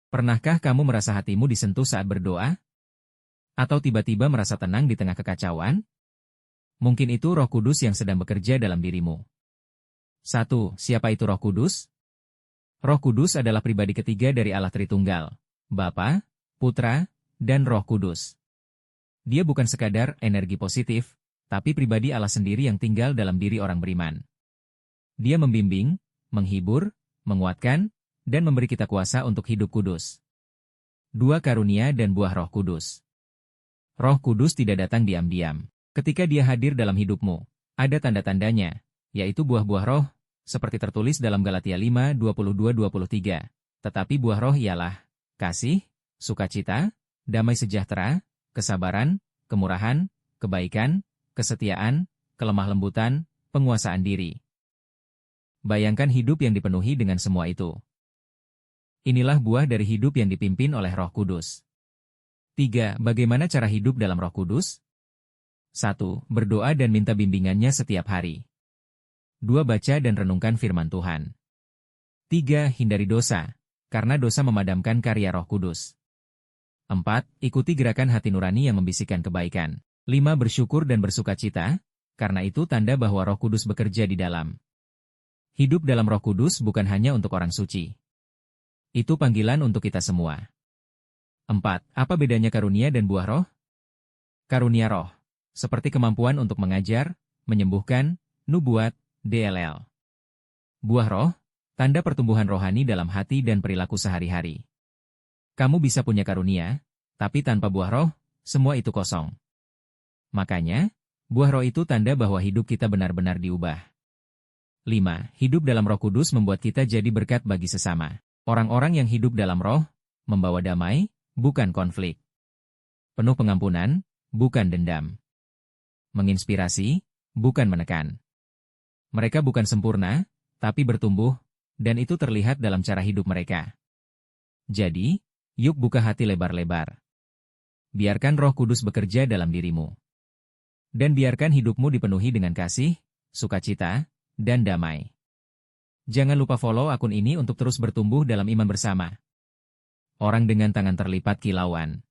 Pernahkah kamu merasa hatimu disentuh saat berdoa? Atau tiba-tiba merasa tenang di tengah kekacauan? Mungkin itu Roh Kudus yang sedang bekerja dalam dirimu. 1. Siapa itu Roh Kudus? Roh Kudus adalah pribadi ketiga dari Allah Tritunggal, Bapa, Putra, dan Roh Kudus. Dia bukan sekadar energi positif, tapi pribadi Allah sendiri yang tinggal dalam diri orang beriman. Dia membimbing, menghibur, menguatkan, dan memberi kita kuasa untuk hidup kudus. 2. Karunia dan buah Roh Kudus. Roh Kudus tidak datang diam-diam. Ketika dia hadir dalam hidupmu, ada tanda-tandanya, yaitu buah-buah roh, seperti tertulis dalam Galatia 5:22-23. Tetapi buah roh ialah kasih, sukacita, damai sejahtera, kesabaran, kemurahan, kebaikan, kesetiaan, kelemah lembutan, penguasaan diri. Bayangkan hidup yang dipenuhi dengan semua itu. Inilah buah dari hidup yang dipimpin oleh Roh Kudus. 3. Bagaimana cara hidup dalam Roh Kudus? 1. Berdoa dan minta bimbingannya setiap hari. 2. Baca dan renungkan firman Tuhan. 3. Hindari dosa, karena dosa memadamkan karya Roh Kudus. 4. Ikuti gerakan hati nurani yang membisikkan kebaikan. 5. Bersyukur dan bersukacita, karena itu tanda bahwa Roh Kudus bekerja di dalam. Hidup dalam Roh Kudus bukan hanya untuk orang suci. Itu panggilan untuk kita semua. 4. Apa bedanya karunia dan buah roh? Karunia roh, seperti kemampuan untuk mengajar, menyembuhkan, nubuat, DLL. Buah roh, tanda pertumbuhan rohani dalam hati dan perilaku sehari-hari. Kamu bisa punya karunia, tapi tanpa buah roh, semua itu kosong. Makanya, buah roh itu tanda bahwa hidup kita benar-benar diubah. 5. Hidup dalam Roh Kudus membuat kita jadi berkat bagi sesama. Orang-orang yang hidup dalam roh, membawa damai, bukan konflik. Penuh pengampunan, bukan dendam. Menginspirasi, bukan menekan. Mereka bukan sempurna, tapi bertumbuh, dan itu terlihat dalam cara hidup mereka. Jadi, yuk buka hati lebar-lebar. Biarkan Roh Kudus bekerja dalam dirimu. Dan biarkan hidupmu dipenuhi dengan kasih, sukacita, dan damai. Jangan lupa follow akun ini untuk terus bertumbuh dalam iman bersama. Orang dengan tangan terlipat kilauan.